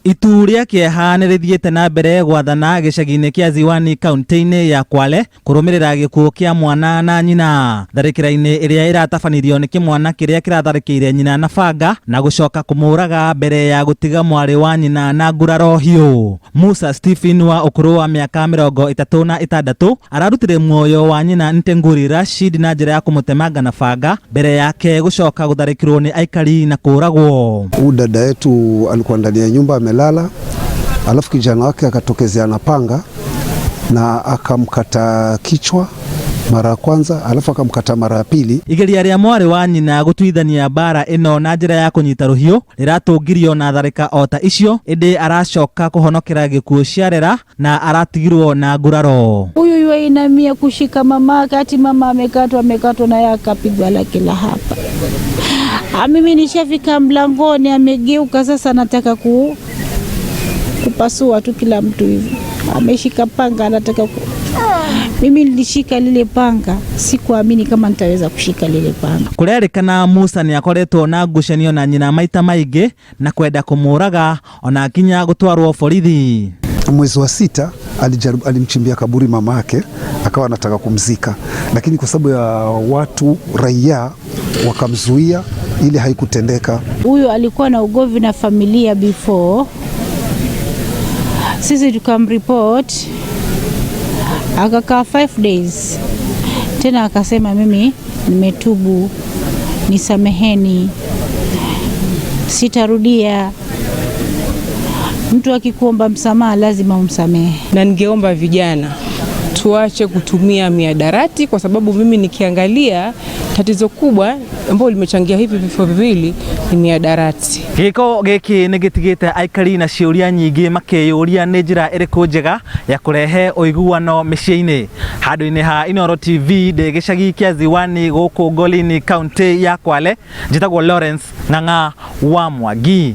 Itu ria kieha nĩ rĩthiĩte na mbere gwathana gĩcagi-inĩ kĩa Ziwani kaunti-inĩ ya Kwale kũrũmĩrĩra gĩkuũ kĩa mwana na nyina, tharĩkĩra-inĩ ĩrĩa ĩratabanirio nĩ kĩmwana kĩrĩa kĩratharĩkĩire nyina na banga na gũcoka kũmũraga mbere ya gũtiga mwarĩ wa nyina na nguraro hiũ. Musa Stephen wa ũkũrũ wa mĩaka 36 ararutire muoyo wa nyina Ntenguri Rashid na njĩra ya kũmũtemanga na banga mbere yake gũcoka gũtharĩkĩrwo nĩ aikari na kũragwo. Dada yetu alikuwa ndani ya nyumba amelala, alafu kijana wake akatokezea na panga na akamkata kichwa mara ya kwanza, alafu akamkata mara ya pili. Igeria rĩa mwarĩ wa nyina gũtuithania bara ĩno na njĩra ya kũnyita rũhiũ rĩratũngirio na tharĩka ota icio, ĩndĩ aracoka kũhonokera gĩkuũ ciarera na aratigirwo na nguraro. Huyu yuinamia kushika mama, kati mama amekatwa na yeye akapigwa la kila hapa. Mimi nishafika mlangoni, amegeuka sasa anataka kupasua tu kila mtu hivi. Ameshika panga anataka Mimi nilishika lile panga, sikuamini kama nitaweza kushika lile panga. Kurerikana Musa ni akoretwo na ngucanio na nyina maita maingĩ na kwenda kũmũraga ona akinya gũtwarwo borithi. Mwezi wa 6 alimchimbia kaburi mama yake, akawa anataka kumzika, lakini kwa sababu ya watu raia wakamzuia, ili haikutendeka. Huyo alikuwa na ugovi na familia before. Sisi tukamreport, akakaa 5 days. Tena akasema mimi nimetubu, nisameheni, sitarudia. Mtu akikuomba msamaha lazima umsamehe. Na ningeomba vijana tuache kutumia miadarati, kwa sababu mimi nikiangalia tatizo kubwa ambalo limechangia hivi vifo viwili ni miadarati. Gĩko gĩkĩ nĩ gĩtigĩte aikari na ciũria nyingĩ makĩyũria nĩ njĩra ĩrĩkũ njega ya kũrehe ũiguano mĩciĩ-inĩ. Handũ-inĩ ha Inooro TV ndĩ gĩcagi kĩa Ziwani gũkũ Ngoli-inĩ kaunti ya Kwale, njĩtagwo Lawrence Ng'ang'a wa Mwangi.